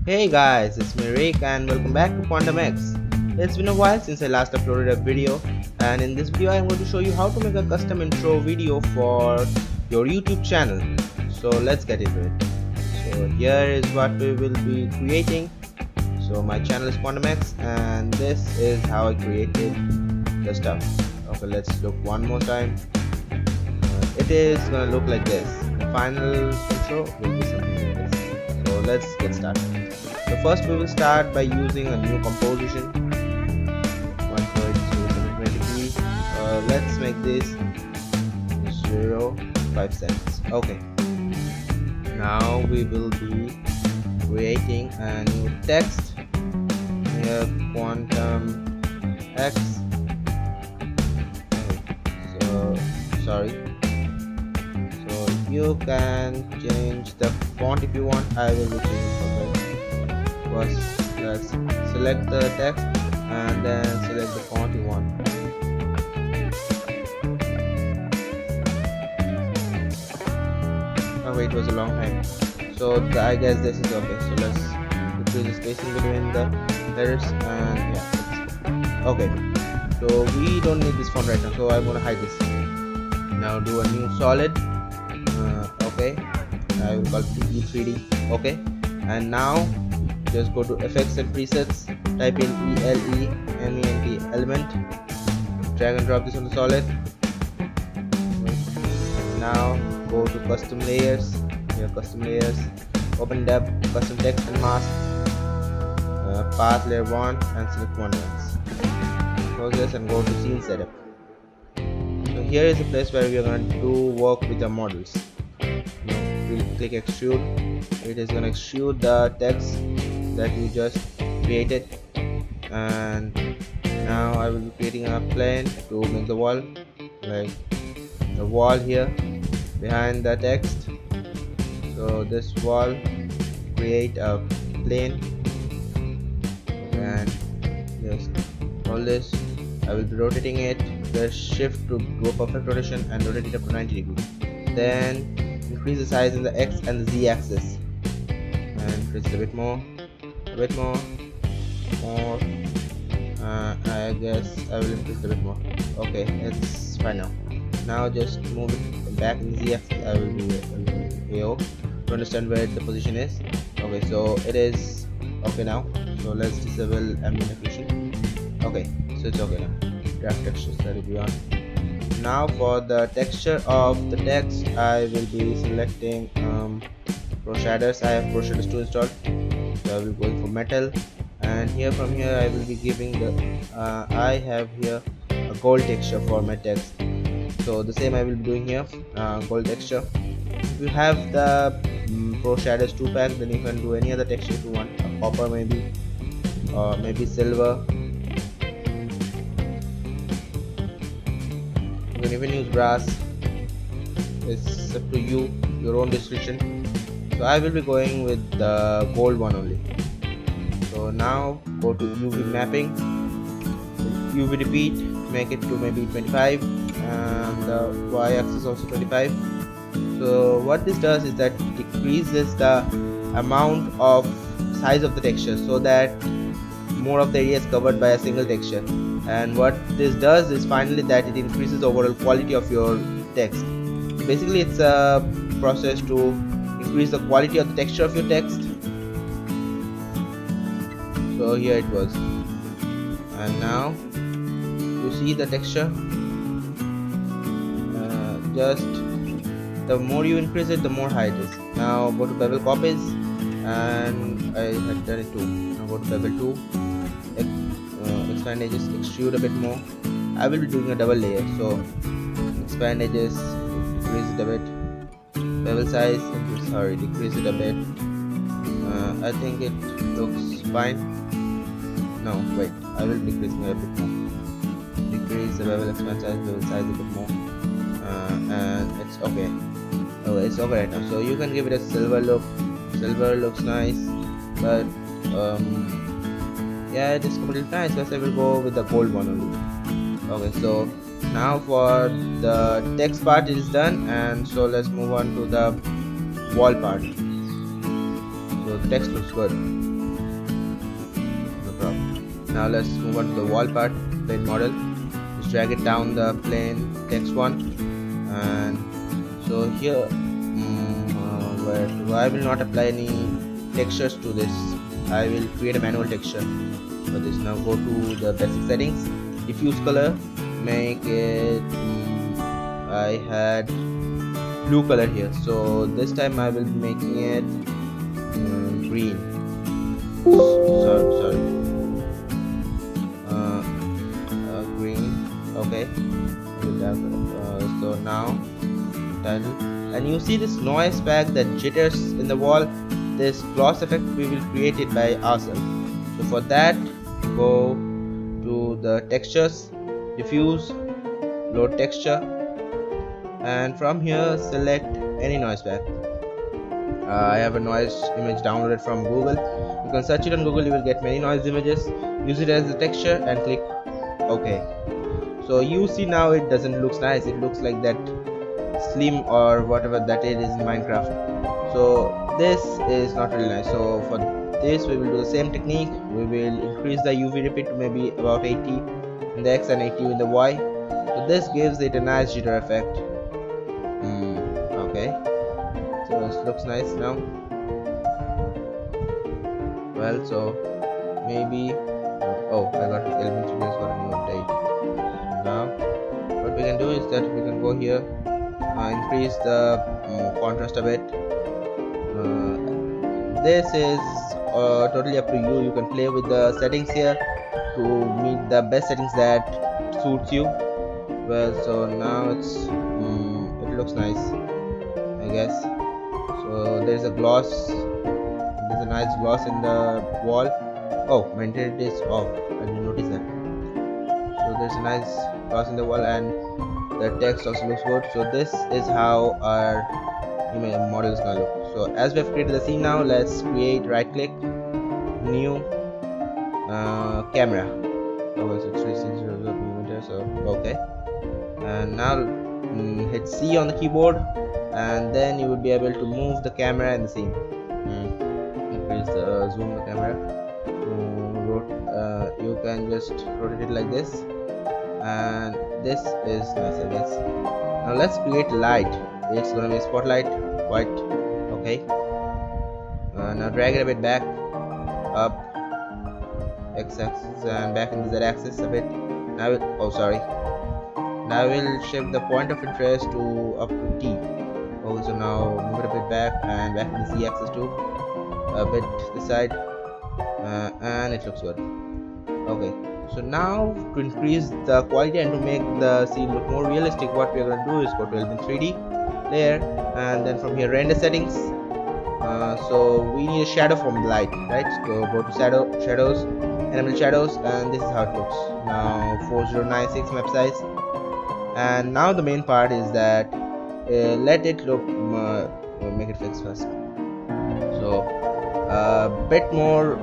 Hey guys, it's me Rick and welcome back to QuantumX. It's been a while since I last uploaded a video, and in this video I'm going to show you how to make a custom intro video for your YouTube channel. So let's get into it. So here is what we will be creating. So my channel is QuantumX and this is how I created the stuff. Okay, let's look one more time. It is gonna look like this. The final intro will be something like this. So let's get started. So first we will start by using a new composition. 1.020p. Let's make this 0.5 seconds. Okay. Now we will be creating a new text here, QuantumX. So sorry. So you can change the font if you want. I will be changing for that. First, let's select the text and then select the font you want. Oh wait, it was a long time. So I guess this is okay. So let's increase the spacing between the letters and yeah. Okay. So we don't need this font right now. So I'm gonna hide this. Now do a new solid. Okay. I will call it E3D. Okay. And now just go to effects and presets, type in ELEMENT element, drag and drop this on the solid, and now go to custom layers. Here custom layers, open tab, custom text and mask, path layer 1 and select QuantumX. Close this and go to scene setup. So here is the place where we are going to do work with the models. Now we'll click extrude. It is going to extrude the text that we just created, and now I will be creating a plane to make the wall, like the wall here behind the text. So this wall, create a plane and just all this. I will be rotating it, press shift to do a perfect rotation and rotate it up to 90 degrees. Then increase the size in the X and the Z axis and increase it a bit more. I guess I will increase a bit more. Okay, it's fine now. Now just move it back in Z axis. I will do AO to understand where the position is. Okay, so it is okay now. So let's disable ambient occlusion. Okay, so it's okay now. Draft texture, let it be on. Now for the texture of the text, I will be selecting Pro Shaders. I have Pro Shaders 2 installed. So I will go for metal, and from here I will be giving the I have here a gold texture for my text. So the same I will be doing here, gold texture. If you have the Pro Shaders 2 pack, then you can do any other texture if you want, a copper maybe, or maybe silver. You can even use brass. It's up to you, your own discretion. So I will be going with the gold one only. So now go to UV mapping, UV repeat, make it to maybe 25, and the y-axis also 25. So what this does is that it decreases the amount of size of the texture so that more of the area is covered by a single texture. And what this does is finally that it increases the overall quality of your text. Basically it's a process to increase the quality of the texture of your text. So here it was, and now you see the texture. Just the more you increase it, the more high it is. Now go to bevel copies, and I had done it too. Now go to bevel 2, expand edges, extrude a bit more. I will be doing a double layer, so expand edges, decrease it a bit. Bevel size, decrease it a bit. I think it looks fine. No, wait, I will decrease it a bit more. Decrease the bevel, expand size, bevel size a bit more. And it's okay. Oh, it's okay right now. So you can give it a silver look. Silver looks nice, but yeah, it is completely nice. So I will go with the gold one only. Okay, so now for the text part is done, and so let's move on to the wall part. So the text looks good. crop. Now let's move on to the wall part, plane model. Just drag it down the plane text one, and so here I will not apply any textures to this. I will create a manual texture for this. Now go to the basic settings, diffuse color, make it I had blue color here, so this time I will be making it green. Sorry. Green. Okay. So now title, and you see this noise pack that jitters in the wall. This gloss effect we will create it by ourselves. So for that, go to the textures, diffuse, load texture, and from here select any noise pack. I have a noise image downloaded from Google. You can search it on Google, you will get many noise images. Use it as a texture and click OK. So you see now it doesn't look nice, it looks like that slim or whatever that it is in Minecraft. So this is not really nice. So for this we will do the same technique. We will increase the UV repeat to maybe about 80 in the X and 80 in the Y. So this gives it a nice jitter effect. Okay, so it looks nice now. Well, so maybe oh, I got element studios got a new update. Now what we can do is that we can go here, increase the contrast a bit. This is totally up to you. You can play with the settings here to meet the best settings that suits you. Well, so now it's it looks nice, I guess. So there's a gloss, there's a nice gloss in the wall. Oh, my intensity is off, I didn't notice that. So there's a nice gloss in the wall, and the text also looks good. So this is how our model is gonna look. So as we have created the scene, now let's create, right click, new camera. Okay, so 360 mm, so okay, and now hit C on the keyboard, and then you will be able to move the camera in the scene. Increase the zoom the camera. You can just rotate it like this, and this is nice, I guess. Now let's create light. It's gonna be a spotlight, white. Okay. Now drag it a bit back, up, x-axis, and back in the z-axis a bit. Now now I will shift the point of interest to up to T. Okay, so now move it a bit back and back in the z-axis too, a bit this side, and it looks good. Okay, so now to increase the quality and to make the scene look more realistic, what we are going to do is go to element 3D layer, and then from here render settings. So we need a shadow from the light, right? So go to shadows, enable shadows, and this is how it looks. Now 4096 map size, and now the main part is that let it look, make it fix first. So a bit more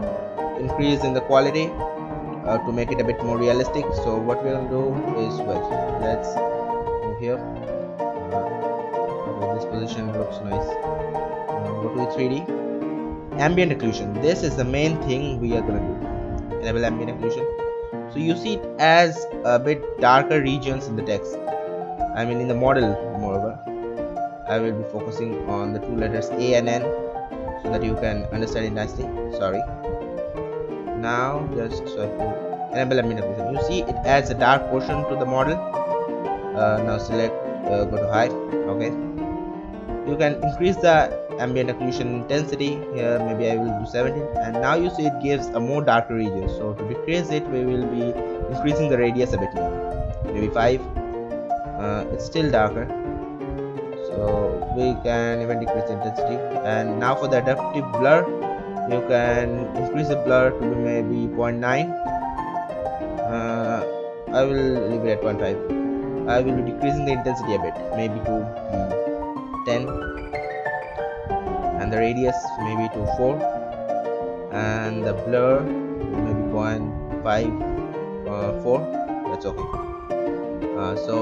increase in the quality to make it a bit more realistic. So what we're gonna do is, well, let's move here. This position looks nice. Go to 3D, ambient occlusion. This is the main thing we are gonna do. Enable ambient occlusion. So you see it as a bit darker regions in the text. I mean in the model. Moreover, I will be focusing on the two letters A and N so that you can understand it nicely. Sorry. Now just enable ambient occlusion. You see it adds a dark portion to the model. Now select, go to high. Okay. You can increase the ambient occlusion intensity here. Maybe I will do 17, and now you see it gives a more darker region. So to decrease it, we will be increasing the radius a bit more, maybe 5. It's still darker, so we can even decrease the intensity. And now for the adaptive blur, you can increase the blur to maybe 0.9. I will leave it at 0.5. I will be decreasing the intensity a bit, maybe to 10, and the radius maybe to 4, and the blur maybe 0.5 or 4. That's okay. So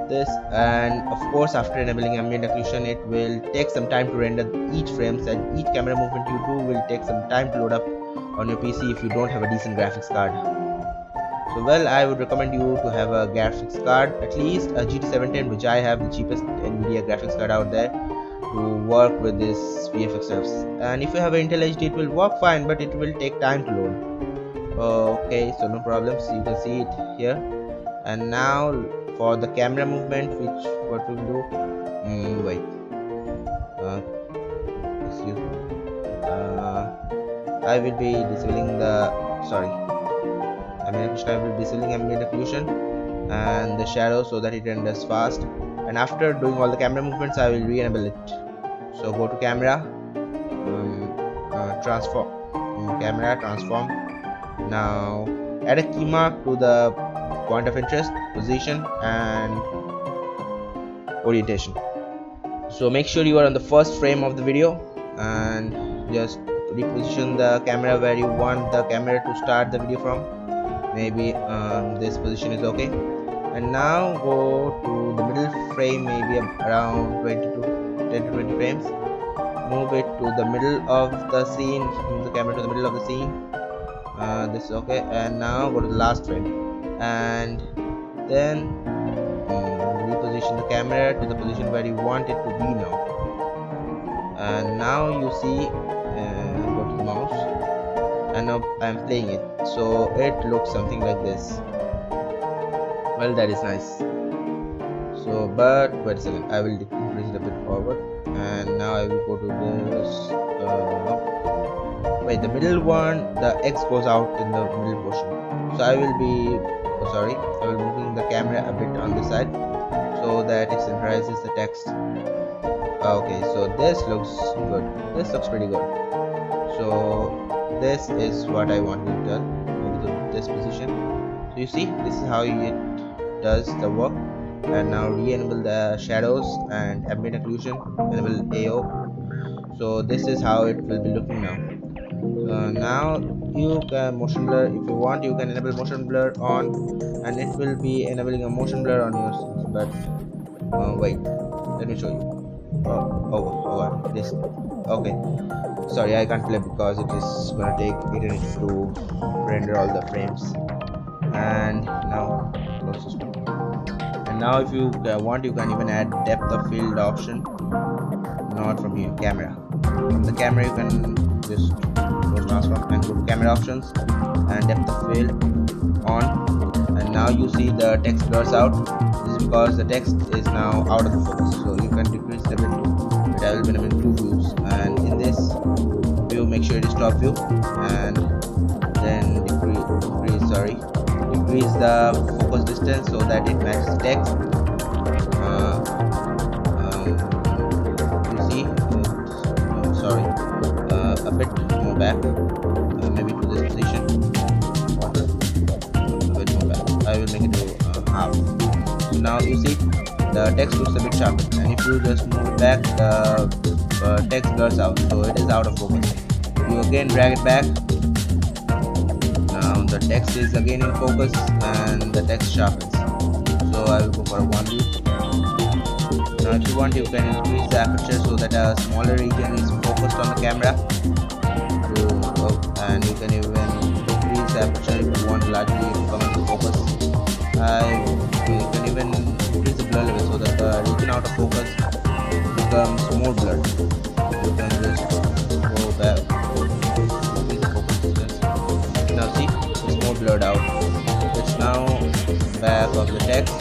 this, and of course after enabling ambient occlusion, it will take some time to render each frame, and each camera movement you do will take some time to load up on your PC if you don't have a decent graphics card. So well, I would recommend you to have a graphics card, at least a GT 710, which I have the cheapest Nvidia graphics card out there, to work with this VFX stuffs. And if you have an Intel HD, it will work fine, but it will take time to load. Okay, so no problems, you can see it here. And now for the camera movement, which what we'll do, wait, excuse me, I will be disabling the I will be disabling ambient occlusion and the shadow so that it renders fast. And after doing all the camera movements, I will re-enable it. So go to camera, transform. Now add a key mark to the point of interest, position and orientation. So make sure you are on the first frame of the video and just reposition the camera where you want the camera to start the video from. Maybe this position is okay. And now go to the middle frame, maybe around 10 to 20 frames. Move it to the middle of the scene, move the camera to the middle of the scene. This is okay. And now go to the last frame and then reposition the camera to the position where you want it to be now. And now you see, go to the mouse, and now I'm playing it, so it looks something like this. Well, that is nice. So but wait a second, I will increase it a bit forward, and now I will go to this wait, the middle one, the X goes out in the middle portion, so I will be moving the camera a bit on the side so that it centralizes the text. Okay, so this looks good, this looks pretty good. So this is what I want to tell, maybe this position. So you see, this is how it does the work. And now re-enable the shadows and ambient occlusion, enable AO. So this is how it will be looking now. Now you can motion blur. If you want, you can enable motion blur on, and it will be enabling a motion blur on yours. But wait, let me show you. This. Okay, sorry, I can't play because it is gonna take 8 minutes to render all the frames. And now close this one. And now if you want, you can even add depth of field option, not from here, camera. From the camera you can just go to transform and go to camera options and depth of field on. And now you see the text blurs out. This is because the text is now out of the focus, so you can decrease it a bit. But I will be in 2 views, and in this view make sure it is top view, and then decrease the focus distance so that it matches the text. You see, a bit more back, maybe to this position, a bit more back. I will make it to half. So now you see the text looks a bit sharper, and if you just move it back, the text blurs out, so it is out of focus. You again drag it back. Now the text is again in focus and the text sharpens. So I will go for a 1 view. Now if you want, you can increase the aperture so that a smaller region is focused on the camera. And you can even increase the aperture if you want largely to come into focus. You can even increase the blur level so that the region out of focus becomes more blurred. You can just go back, increase the focus distance. Now see, it's more blurred out. It's now back of the text,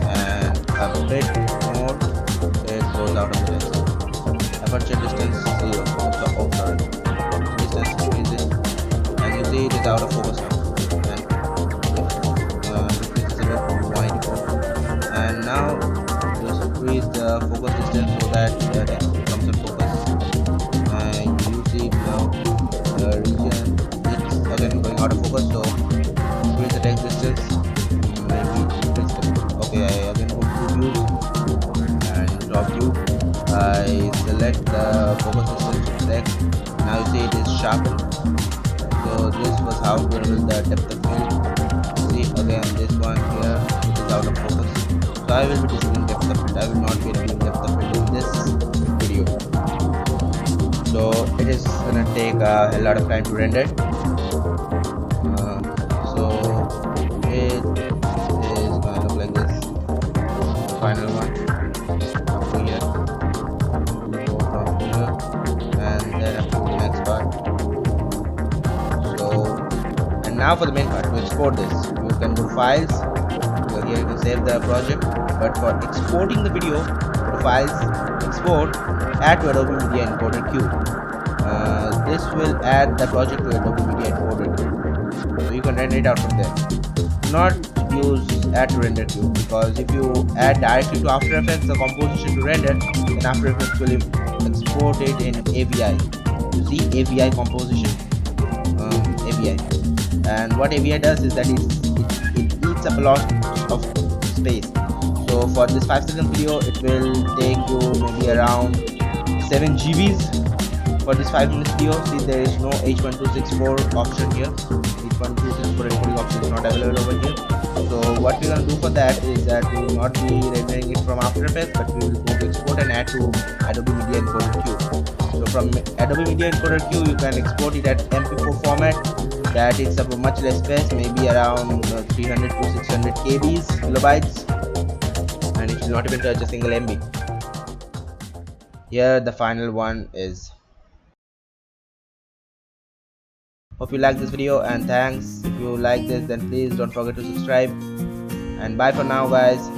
and a bit more it goes out of the text. Aperture distance 0. Distance increases, and you see it is out of focus now. And now just increase the focus distance so that the text comes in focus. And you see now the region it's again going out of focus, so increase the text distance. Maybe increase the, okay, I again go to views and top view. I select the focus distance to text. Now you see it is sharpened. So this was how to enable the depth of field. See again this one here, it is out of focus. So I will be disabling depth of field. I will not be enabling depth of field in this video. So it is gonna take a hell lot of time to render. And now for the main part, to export this, you can go files, so here you can save the project, but for exporting the video, go to files, export, add to Adobe Media Encoder Queue. This will add the project to Adobe Media Encoder Queue, so you can render it out from there. Do not use add to render queue, because if you add directly to After Effects the composition to render, then After Effects will export it in AVI. You see AVI composition, AVI, and what AVI does is that it eats up a lot of space. So for this 5-second video, it will take you maybe around 7 GBs. For this 5-minute video, see there is no H1264 option here. H1264 encoding option is not available over here. So what we're gonna do for that is that we will not be rendering it from After Effects, but we will go to export and add to Adobe Media Encoder Queue. So from Adobe Media Encoder Queue, you can export it at MP4 format. That takes up much less space, maybe around 300 to 600 kilobytes, and it will not even touch a single MB. Here the final one is. Hope you like this video, and thanks. If you like this, then please don't forget to subscribe, and bye for now guys.